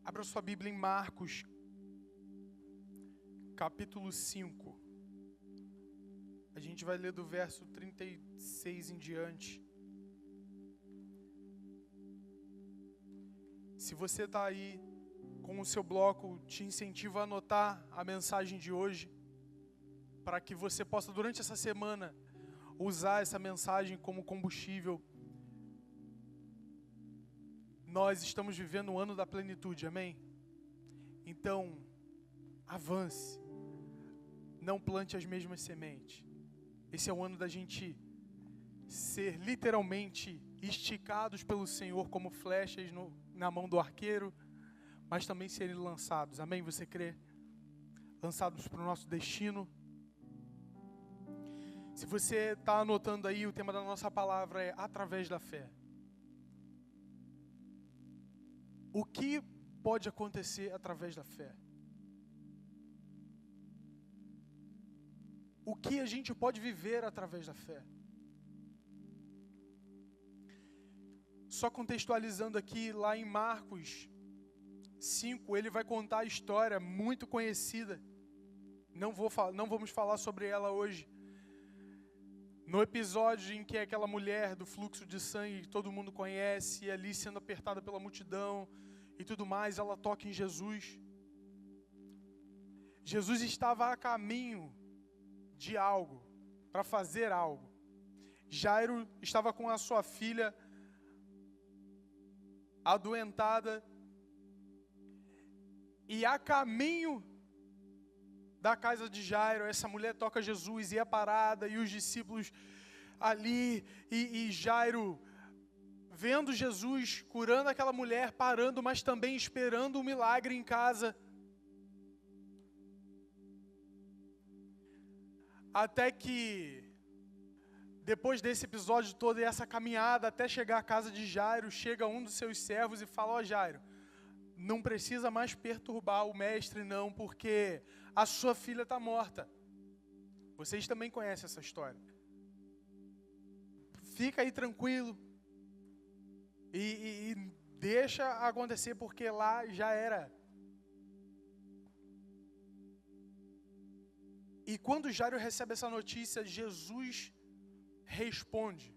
Abra sua Bíblia em Marcos, capítulo 5. A gente vai ler do verso 36 em diante. Se você está aí com o seu bloco, te incentivo a anotar a mensagem de hoje, para que você possa, durante essa semana, usar essa mensagem como combustível. Nós estamos vivendo um ano da plenitude, amém? Então, avance. Não plante as mesmas sementes. Esse é o ano da gente ser literalmente esticados pelo Senhor como flechas na mão do arqueiro, mas também serem lançados, amém? Você crê? Lançados para o nosso destino. Se você está anotando aí, o tema da nossa palavra é através da fé. O que pode acontecer através da fé? O que a gente pode viver através da fé? Só contextualizando aqui, lá em Marcos 5, ele vai contar a história muito conhecida. Não vamos falar sobre ela hoje. No episódio em que aquela mulher do fluxo de sangue que todo mundo conhece, e ali sendo apertada pela multidão e tudo mais, ela toca em Jesus. Jesus estava a caminho de algo, para fazer algo. Jairo estava com a sua filha adoentada, e a caminho da casa de Jairo, essa mulher toca Jesus e é parada, e os discípulos ali, e Jairo vendo Jesus curando aquela mulher, parando, mas também esperando um milagre em casa. Até que, depois desse episódio todo e essa caminhada até chegar à casa de Jairo, chega um dos seus servos e fala: ó Jairo, não precisa mais perturbar o mestre não, porque a sua filha está morta. Vocês também conhecem essa história. Fica aí tranquilo e deixa acontecer, porque lá já era. E quando Jairo recebe essa notícia, Jesus responde,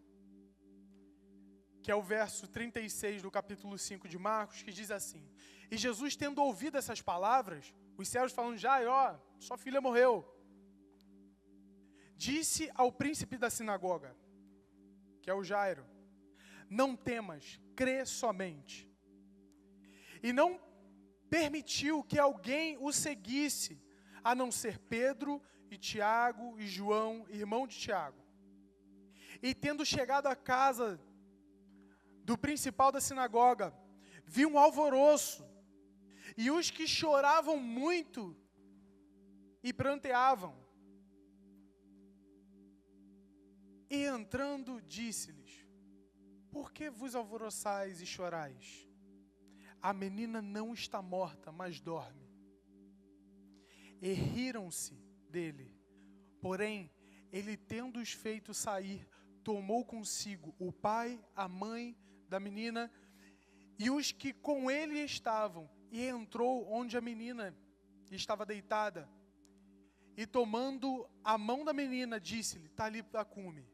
que é o verso 36 do capítulo 5 de Marcos, que diz assim: e Jesus, tendo ouvido essas palavras, os servos falando: Jairo, ó, sua filha morreu, disse ao príncipe da sinagoga, que é o Jairo: não temas, crê somente. E não permitiu que alguém o seguisse, a não ser Pedro e Tiago e João, irmão de Tiago. E tendo chegado à casa do principal da sinagoga, viu um alvoroço, e os que choravam muito e pranteavam. E entrando, disse-lhes: por que vos alvoroçais e chorais? A menina não está morta, mas dorme. E riram-se dele. Porém, ele, tendo-os feito sair, tomou consigo o pai, a mãe da menina e os que com ele estavam, e entrou onde a menina estava deitada. E tomando a mão da menina, disse-lhe: Talita cumi,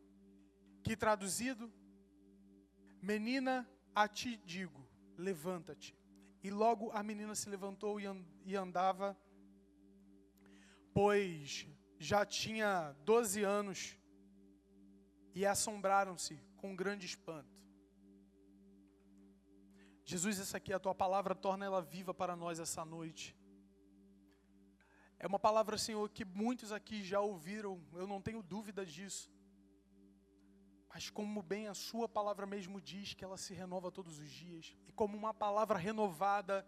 que traduzido: menina, a ti digo, levanta-te. E logo a menina se levantou e andava, pois já tinha 12 anos, e assombraram-se com grande espanto. Jesus, essa aqui é a tua palavra, torna ela viva para nós essa noite. É uma palavra, Senhor, que muitos aqui já ouviram, eu não tenho dúvida disso. Mas como bem a sua palavra mesmo diz, que ela se renova todos os dias. E como uma palavra renovada,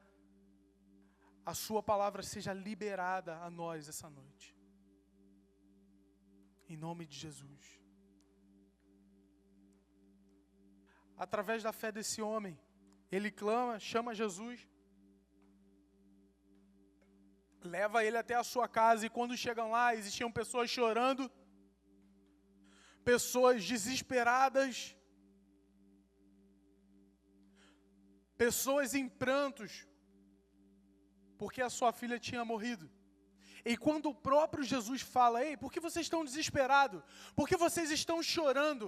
a sua palavra seja liberada a nós essa noite. Em nome de Jesus. Através da fé desse homem, ele clama, chama Jesus, leva ele até a sua casa, e quando chegam lá, existiam pessoas chorando, pessoas desesperadas, pessoas em prantos, porque a sua filha tinha morrido. E quando o próprio Jesus fala, ei, por que vocês estão desesperados? Por que vocês estão chorando?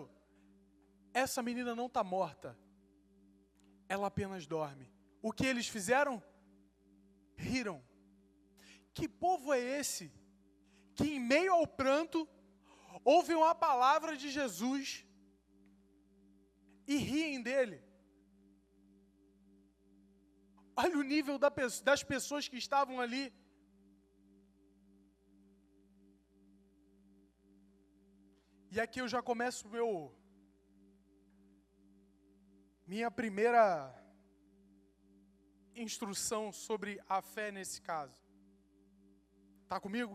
Essa menina não está morta. Ela apenas dorme. O que eles fizeram? Riram. Que povo é esse que em meio ao pranto ouve uma palavra de Jesus e riem dele? Olha o nível das pessoas que estavam ali. E aqui eu já começo minha primeira instrução sobre a fé nesse caso. Está comigo?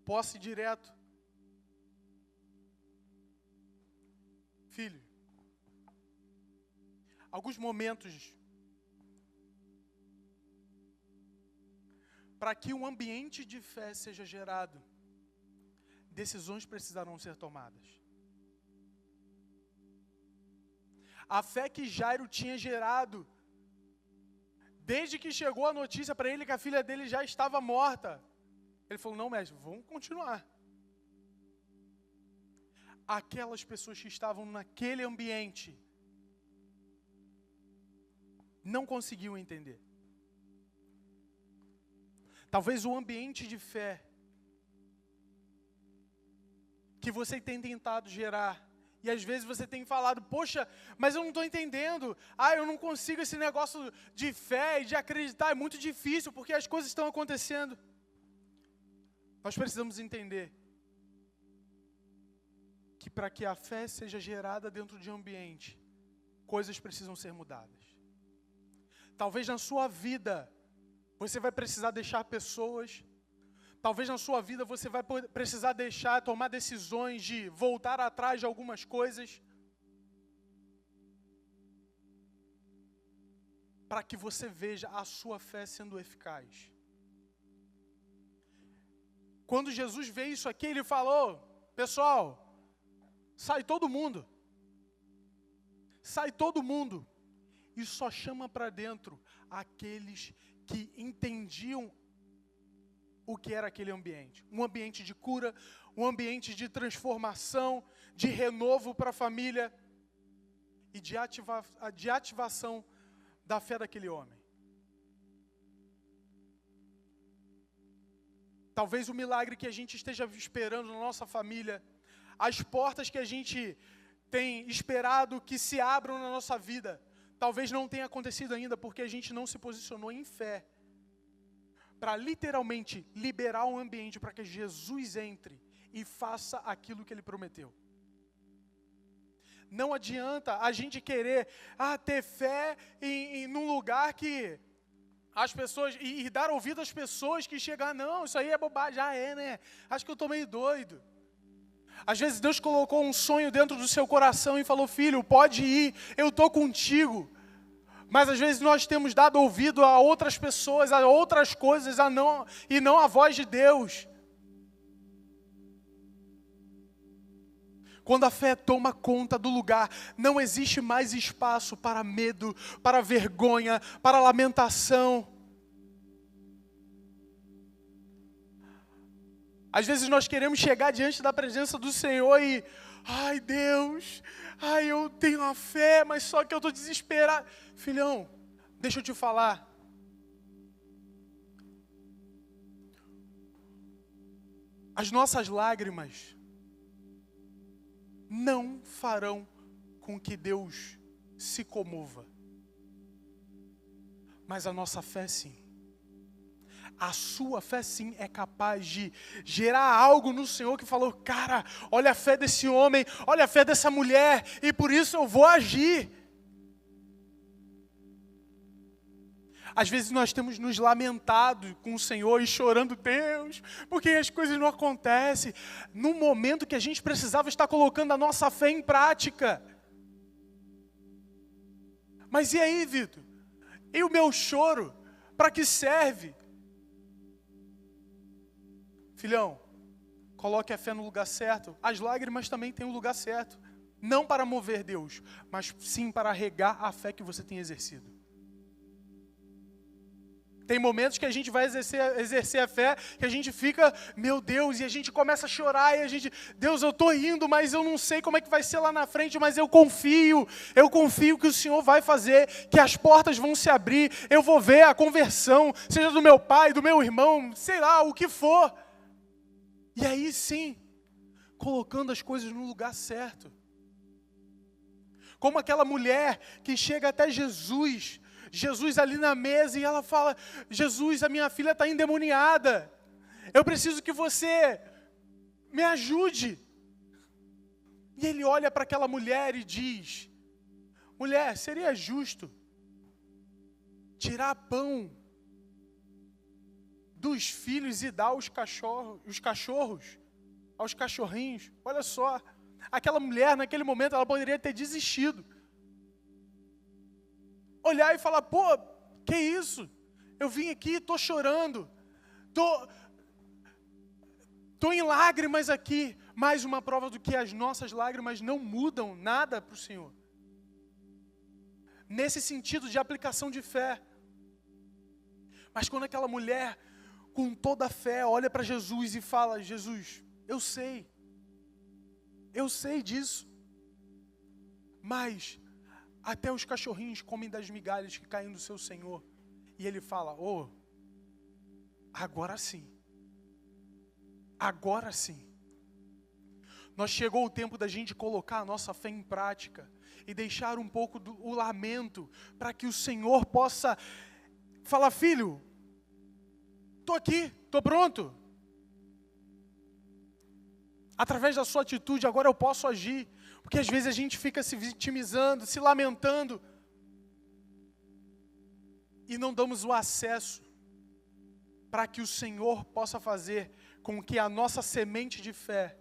Posse direto. Filho, alguns momentos para que um ambiente de fé seja gerado, decisões precisarão ser tomadas. A fé que Jairo tinha gerado, desde que chegou a notícia para ele que a filha dele já estava morta, ele falou, não, mestre, vamos continuar. Aquelas pessoas que estavam naquele ambiente não conseguiam entender. Talvez o ambiente de fé que você tem tentado gerar, e às vezes você tem falado, poxa, mas eu não estou entendendo, eu não consigo esse negócio de fé e de acreditar, é muito difícil, porque as coisas estão acontecendo. Nós precisamos entender que para que a fé seja gerada dentro de um ambiente, coisas precisam ser mudadas. Talvez na sua vida, você vai precisar deixar pessoas. Talvez na sua vida você vai precisar tomar decisões de voltar atrás de algumas coisas. Para que você veja a sua fé sendo eficaz. Quando Jesus vê isso aqui, ele falou, pessoal, sai todo mundo. Sai todo mundo. E só chama para dentro aqueles que entendiam o que era aquele ambiente. Um ambiente de cura, um ambiente de transformação, de renovo para a família e de ativação da fé daquele homem. Talvez o milagre que a gente esteja esperando na nossa família, as portas que a gente tem esperado que se abram na nossa vida, talvez não tenha acontecido ainda porque a gente não se posicionou em fé para literalmente liberar um ambiente para que Jesus entre e faça aquilo que Ele prometeu. Não adianta a gente querer ter fé num lugar que as pessoas, e dar ouvido às pessoas que chegam, não, isso aí é bobagem, já é, né? Acho que eu estou meio doido. Às vezes Deus colocou um sonho dentro do seu coração e falou, filho, pode ir, eu estou contigo. Mas às vezes nós temos dado ouvido a outras pessoas, a outras coisas, e não a voz de Deus. Quando a fé toma conta do lugar, não existe mais espaço para medo, para vergonha, para lamentação. Às vezes nós queremos chegar diante da presença do Senhor e, ai Deus, eu tenho a fé, mas só que eu estou desesperado. Filhão, deixa eu te falar. As nossas lágrimas não farão com que Deus se comova. Mas a nossa fé sim. A sua fé sim é capaz de gerar algo no Senhor que falou, cara, olha a fé desse homem, olha a fé dessa mulher, e por isso eu vou agir. Às vezes nós temos nos lamentado com o Senhor e chorando, Deus, porque as coisas não acontecem. No momento que a gente precisava estar colocando a nossa fé em prática. Mas e aí, Vitor? E o meu choro? Para que serve? Filhão, coloque a fé no lugar certo. As lágrimas também têm o lugar certo. Não para mover Deus, mas sim para regar a fé que você tem exercido. Tem momentos que a gente vai exercer a fé, que a gente fica, meu Deus, e a gente começa a chorar, e a gente, Deus, eu estou indo, mas eu não sei como é que vai ser lá na frente, mas eu confio que o Senhor vai fazer, que as portas vão se abrir, eu vou ver a conversão, seja do meu pai, do meu irmão, sei lá, o que for. E aí sim, colocando as coisas no lugar certo. Como aquela mulher que chega até Jesus ali na mesa, e ela fala, Jesus, a minha filha está endemoniada, eu preciso que você me ajude. E ele olha para aquela mulher e diz, mulher, seria justo tirar pão dos filhos e dar aos cachorros, aos cachorrinhos? Olha só, aquela mulher naquele momento ela poderia ter desistido. Olhar e falar, pô, que isso? Eu vim aqui, estou chorando, estou em lágrimas aqui. Mais uma prova do que as nossas lágrimas não mudam nada para o Senhor. Nesse sentido de aplicação de fé. Mas quando aquela mulher, com toda a fé, olha para Jesus e fala, Jesus, eu sei disso, mas até os cachorrinhos comem das migalhas que caem do seu Senhor. E ele fala, agora sim. Agora sim. Nós chegou o tempo da gente colocar a nossa fé em prática e deixar um pouco o lamento para que o Senhor possa falar, filho, estou aqui, estou pronto. Através da sua atitude, agora eu posso agir. Porque às vezes a gente fica se vitimizando, se lamentando. E não damos o acesso para que o Senhor possa fazer com que a nossa semente de fé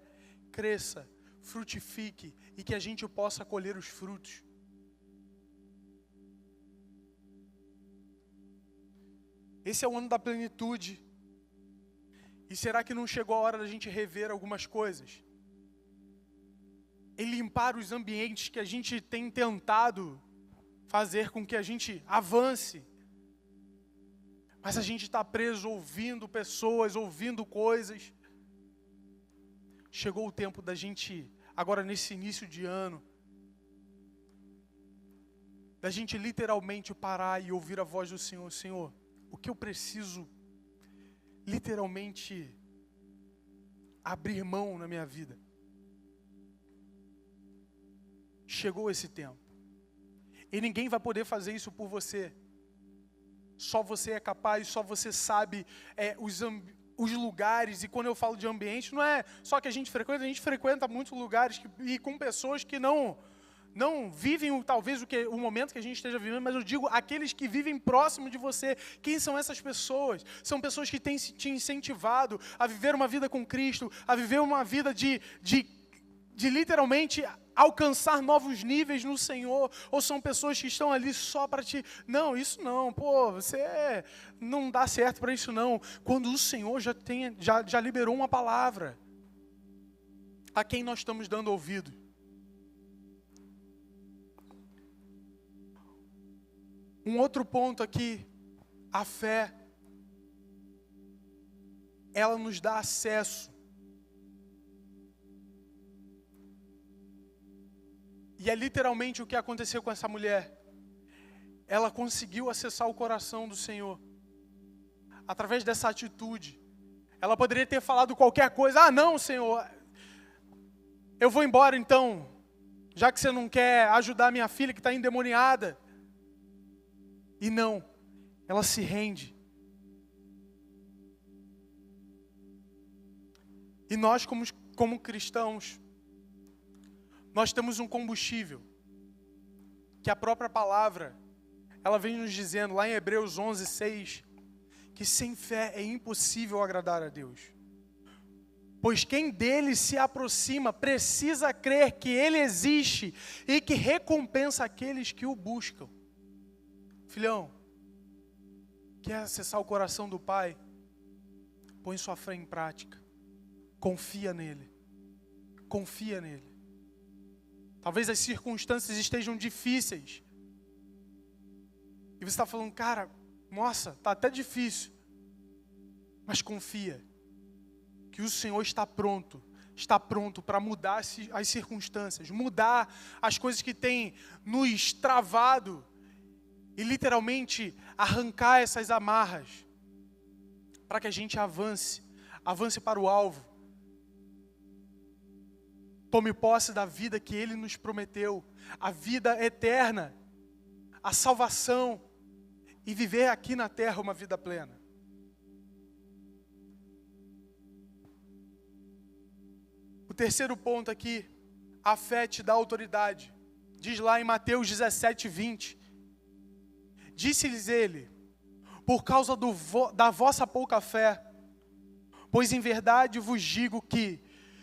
cresça, frutifique e que a gente possa colher os frutos. Esse é o ano da plenitude. E será que não chegou a hora da gente rever algumas coisas? E limpar os ambientes que a gente tem tentado fazer com que a gente avance. Mas a gente está preso ouvindo pessoas, ouvindo coisas. Chegou o tempo da gente, agora nesse início de ano, da gente literalmente parar e ouvir a voz do Senhor. Senhor, o que eu preciso literalmente abrir mão na minha vida? Chegou esse tempo. E ninguém vai poder fazer isso por você. Só você é capaz, só você sabe os lugares. E quando eu falo de ambiente, não é só que a gente frequenta muitos lugares e com pessoas que não vivem talvez o momento que a gente esteja vivendo, mas eu digo aqueles que vivem próximo de você. Quem são essas pessoas? São pessoas que têm te incentivado a viver uma vida com Cristo, a viver uma vida de literalmente alcançar novos níveis no Senhor, ou são pessoas que estão ali só para te... Não, isso não, você não dá certo para isso não. Quando o Senhor já liberou uma palavra, a quem nós estamos dando ouvido? Um outro ponto aqui, a fé, ela nos dá acesso. E é literalmente o que aconteceu com essa mulher. Ela conseguiu acessar o coração do Senhor através dessa atitude. Ela poderia ter falado qualquer coisa. Ah, não, Senhor, eu vou embora então, já que você não quer ajudar minha filha que está endemoniada. E não, ela se rende. E nós, como cristãos, nós temos um combustível, que a própria palavra, ela vem nos dizendo, lá em Hebreus 11:6, que sem fé é impossível agradar a Deus. Pois quem dele se aproxima precisa crer que ele existe e que recompensa aqueles que o buscam. Filhão, quer acessar o coração do Pai? Põe sua fé em prática. Confia nele. Confia nele. Talvez as circunstâncias estejam difíceis. E você está falando, cara, Nossa, está até difícil. Mas confia que o Senhor está pronto para mudar as circunstâncias, mudar as coisas que têm nos travado e literalmente arrancar essas amarras, para que a gente avance para o alvo. Tome posse da vida que Ele nos prometeu, a vida eterna, a salvação, e viver aqui na terra uma vida plena. O terceiro ponto aqui, a fé te dá autoridade. Diz lá em Mateus 17, 20. Disse-lhes ele, por causa da vossa pouca fé, pois em verdade vos digo que,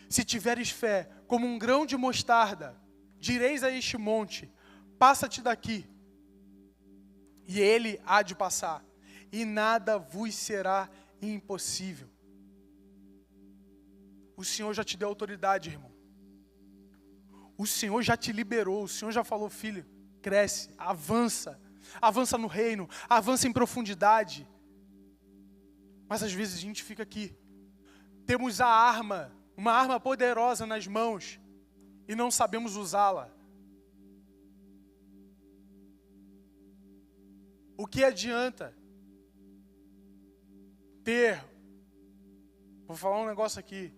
se tiveres fé como um grão de mostarda, direis a este monte, passa-te daqui, e ele há de passar, e nada vos será impossível. O Senhor já te deu autoridade, irmão. O Senhor já te liberou, o Senhor já falou, filho, cresce, avança no reino, avança em profundidade. Mas às vezes a gente fica aqui, temos uma arma poderosa nas mãos, e não sabemos usá-la. O que adianta vou falar um negócio aqui,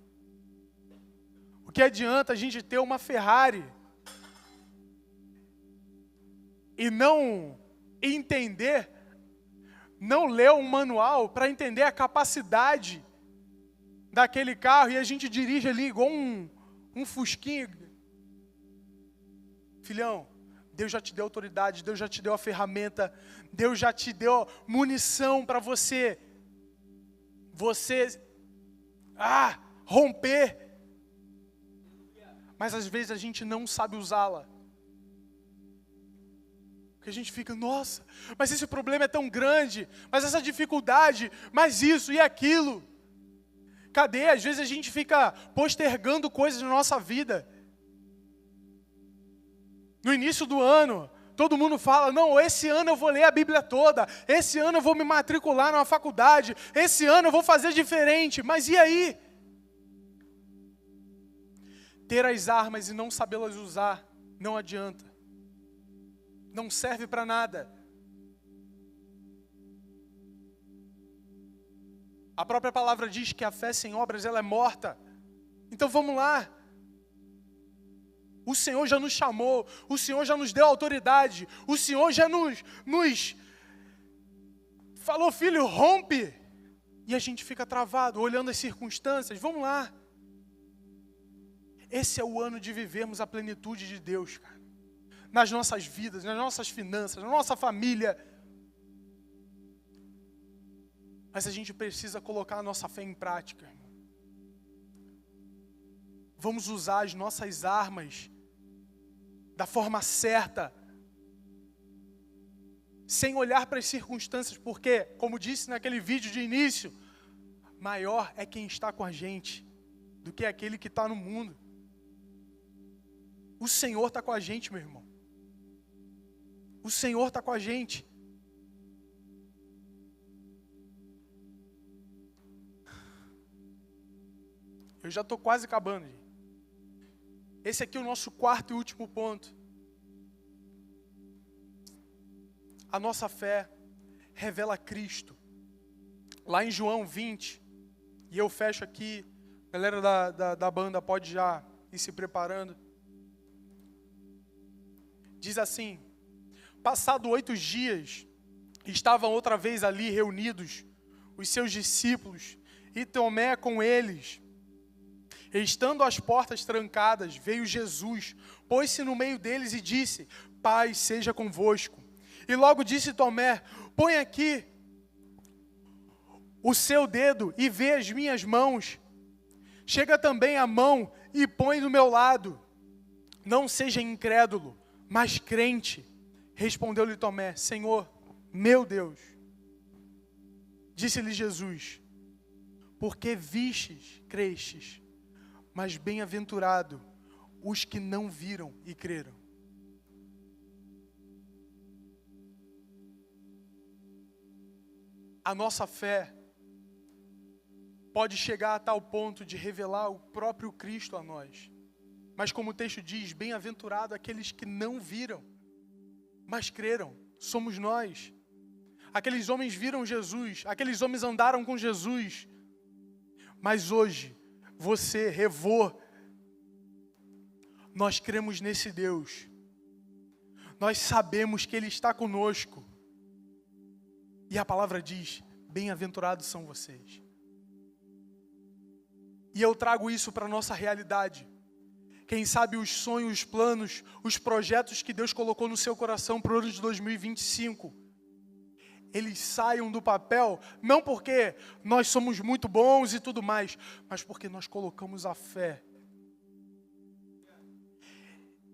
o que adianta a gente ter uma Ferrari e não entender, não ler um manual para entender a capacidade daquele carro, e a gente dirige ali igual um fusquinha. Filhão, Deus já te deu autoridade, Deus já te deu a ferramenta, Deus já te deu munição para você romper. Mas às vezes a gente não sabe usá-la. Porque a gente fica, nossa, mas esse problema é tão grande, mas essa dificuldade, mas isso e aquilo. Cadê? Às vezes a gente fica postergando coisas na nossa vida. No início do ano, todo mundo fala, não, esse ano eu vou ler a Bíblia toda, esse ano eu vou me matricular numa faculdade, esse ano eu vou fazer diferente, mas e aí? Ter as armas e não sabê-las usar, não adianta. Não serve para nada. A própria palavra diz que a fé sem obras, ela é morta. Então vamos lá. O Senhor já nos chamou, o Senhor já nos deu autoridade, o Senhor já nos falou, filho, rompe. E a gente fica travado, olhando as circunstâncias. Vamos lá. Esse é o ano de vivermos a plenitude de Deus, cara. Nas nossas vidas, nas nossas finanças, na nossa família. Mas a gente precisa colocar a nossa fé em prática, irmão. Vamos usar as nossas armas da forma certa, sem olhar para as circunstâncias, porque, como disse naquele vídeo de início, maior é quem está com a gente do que aquele que está no mundo. O Senhor está com a gente, meu irmão. O Senhor está com a gente. Eu já estou quase acabando, gente. Esse aqui é o nosso quarto e último ponto. A nossa fé revela Cristo. Lá em João 20, e eu fecho aqui, a galera da banda pode já ir se preparando. Diz assim, passado 8 dias, estavam outra vez ali reunidos os seus discípulos, e Tomé com eles. Estando as portas trancadas, veio Jesus, pôs-se no meio deles e disse, paz seja convosco. E logo disse Tomé, põe aqui o seu dedo e vê as minhas mãos. Chega também a mão e põe do meu lado. Não seja incrédulo, mas crente. Respondeu-lhe Tomé, Senhor, meu Deus. Disse-lhe Jesus, porque vistes, crestes. Mas bem-aventurado os que não viram e creram. a nossa fé pode chegar a tal ponto de revelar o próprio Cristo a nós. Mas como o texto diz, bem-aventurado aqueles que não viram, mas creram. Somos nós. Aqueles homens viram Jesus, aqueles homens andaram com Jesus. Mas hoje, você, Revô, nós cremos nesse Deus. Nós sabemos que Ele está conosco. E a palavra diz, bem-aventurados são vocês. E eu trago isso para a nossa realidade. Quem sabe os sonhos, os planos, os projetos que Deus colocou no seu coração para o ano de 2025, eles saiam do papel, não porque nós somos muito bons e tudo mais, mas porque nós colocamos a fé.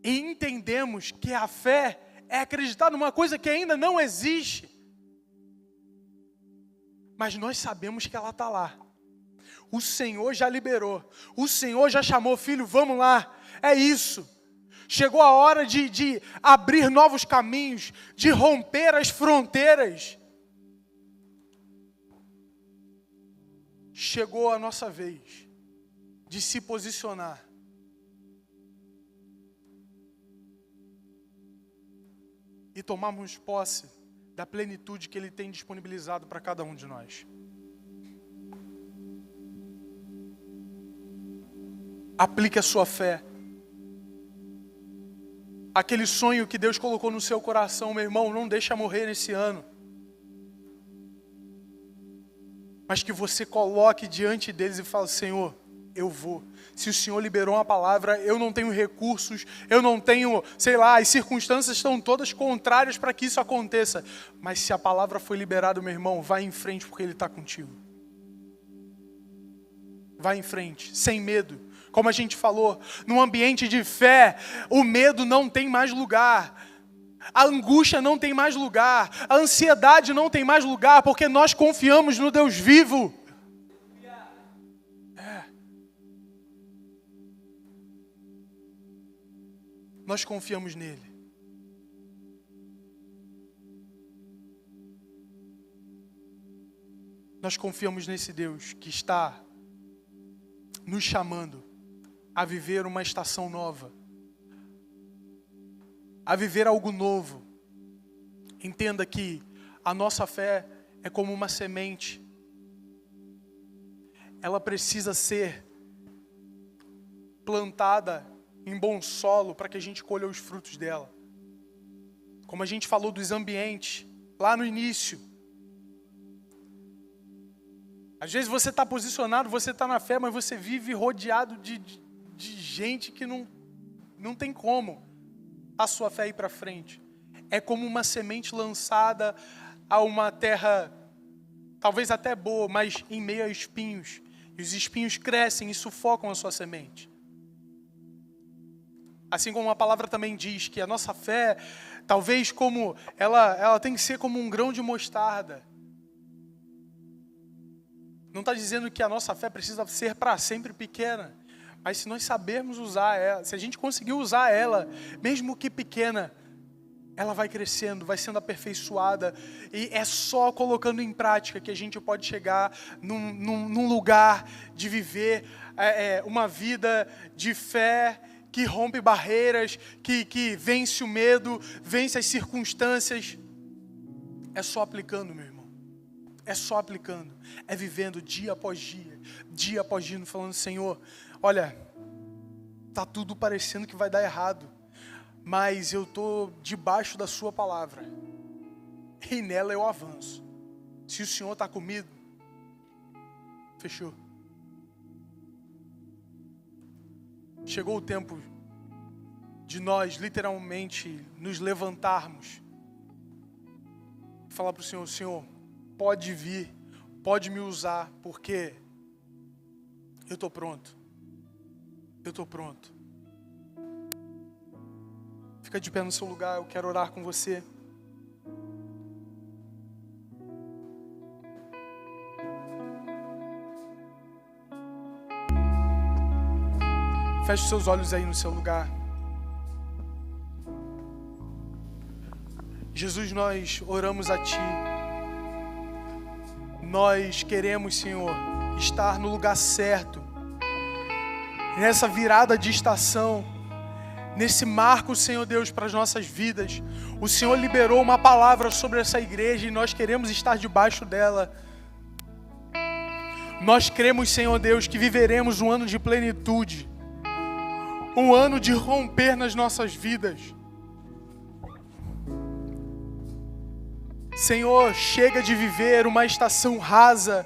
E entendemos que a fé é acreditar numa coisa que ainda não existe. Mas nós sabemos que ela está lá. O Senhor já liberou. O Senhor já chamou, filho, vamos lá. É isso. Chegou a hora de abrir novos caminhos, de romper as fronteiras. Chegou a nossa vez de se posicionar. E tomarmos posse da plenitude que Ele tem disponibilizado para cada um de nós. Aplique a sua fé. Aquele sonho que Deus colocou no seu coração, meu irmão, não deixa morrer nesse ano. Mas que você coloque diante deles e fale, Senhor, eu vou. Se o Senhor liberou uma palavra, eu não tenho recursos, eu não tenho, sei lá, as circunstâncias estão todas contrárias para que isso aconteça. Mas se a palavra foi liberada, meu irmão, vai em frente porque Ele está contigo. Vai em frente, sem medo. Como a gente falou, num ambiente de fé, o medo não tem mais lugar. A angústia não tem mais lugar. A ansiedade não tem mais lugar, porque nós confiamos no Deus vivo. Nós confiamos nele. Nós confiamos nesse Deus que está nos chamando a viver uma estação nova, a viver algo novo. Entenda que a nossa fé é como uma semente. Ela precisa ser plantada em bom solo para que a gente colha os frutos dela. Como a gente falou dos ambientes, lá no início. Às vezes você está posicionado, você está na fé, mas você vive rodeado de gente que não tem como a sua fé ir para frente. É como uma semente lançada a uma terra, talvez até boa, mas em meio a espinhos. E os espinhos crescem e sufocam a sua semente. Assim como a palavra também diz que a nossa fé, talvez como ela tem que ser como um grão de mostarda. Não está dizendo que a nossa fé precisa ser para sempre pequena. Mas se nós sabermos usar ela, se a gente conseguir usar ela, mesmo que pequena, ela vai crescendo, vai sendo aperfeiçoada. E é só colocando em prática que a gente pode chegar num lugar de viver uma vida de fé, que rompe barreiras, que vence o medo, vence as circunstâncias. É só aplicando, meu irmão. É só aplicando. É vivendo dia após dia após dia, falando, Senhor, olha, tá tudo parecendo que vai dar errado, mas eu tô debaixo da sua palavra. E nela eu avanço. Se o Senhor está comigo, fechou. Chegou o tempo de nós literalmente nos levantarmos e falar para o Senhor, Senhor, pode vir, pode me usar, porque eu estou pronto. Eu estou pronto. Fica de pé no seu lugar, eu quero orar com você. Feche seus olhos aí no seu lugar. Jesus, nós oramos a Ti. nós queremos, Senhor, estar no lugar certo, nessa virada de estação, nesse marco, Senhor Deus, para as nossas vidas. O Senhor liberou uma palavra sobre essa igreja e nós queremos estar debaixo dela. Nós cremos, Senhor Deus, que viveremos um ano de plenitude, um ano de romper nas nossas vidas. Senhor, chega de viver uma estação rasa,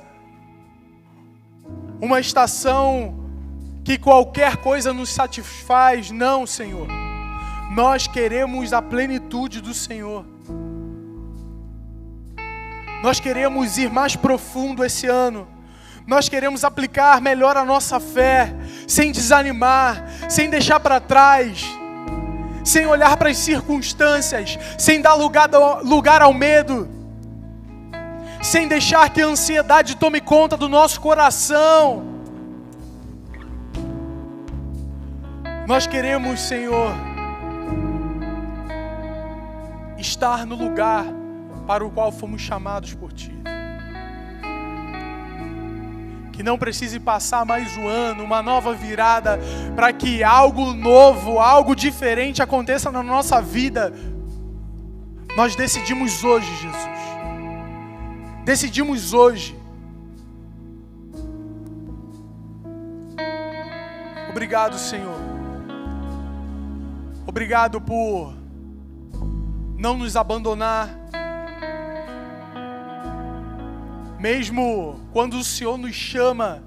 uma estação que qualquer coisa nos satisfaz. Não, Senhor. Nós queremos a plenitude do Senhor. Nós queremos ir mais profundo esse ano. Nós queremos aplicar melhor a nossa fé, sem desanimar, sem deixar para trás, sem olhar para as circunstâncias, sem dar lugar ao medo, sem deixar que a ansiedade tome conta do nosso coração. Nós queremos, Senhor, estar no lugar para o qual fomos chamados por Ti. Que não precise passar mais um ano, uma nova virada, para que algo novo, algo diferente aconteça na nossa vida. Nós decidimos hoje, Jesus. Decidimos hoje. Obrigado, Senhor. Obrigado por não nos abandonar. Mesmo quando o Senhor nos chama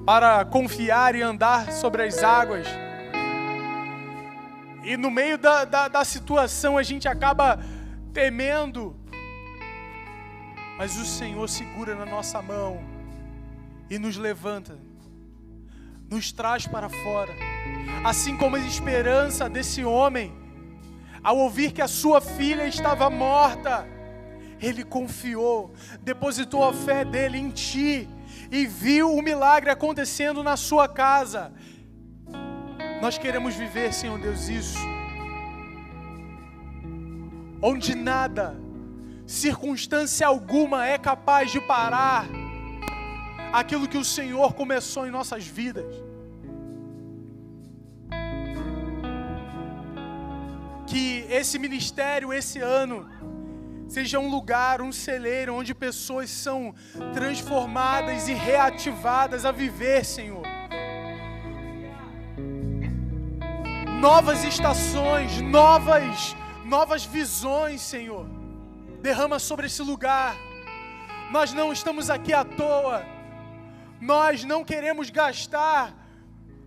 para confiar e andar sobre as águas, e no meio da situação a gente acaba temendo, mas o Senhor segura na nossa mão e nos levanta, nos traz para fora. Assim como a esperança desse homem, ao ouvir que a sua filha estava morta, ele confiou, depositou a fé dele em Ti e viu o milagre acontecendo na sua casa. Nós queremos viver, Senhor Deus, isso. Onde nada, circunstância alguma é capaz de parar aquilo que o Senhor começou em nossas vidas. Que esse ministério, esse ano, seja um lugar, um celeiro, onde pessoas são transformadas e reativadas a viver, Senhor. Novas estações, novas visões, Senhor. Derrama sobre esse lugar. Nós não estamos aqui à toa. Nós não queremos gastar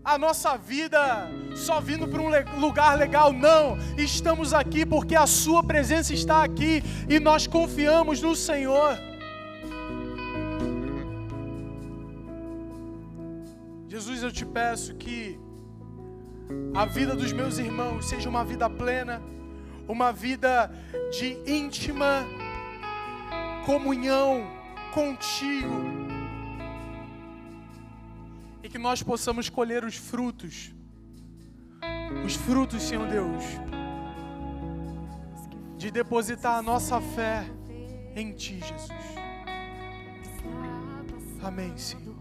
a nossa vida só vindo para um lugar legal. Não, estamos aqui porque a Sua presença está aqui e nós confiamos no Senhor. Jesus, eu te peço que a vida dos meus irmãos seja uma vida plena, uma vida de íntima comunhão contigo. E que nós possamos colher os frutos, Senhor Deus, de depositar a nossa fé em Ti, Jesus. Amém, Senhor.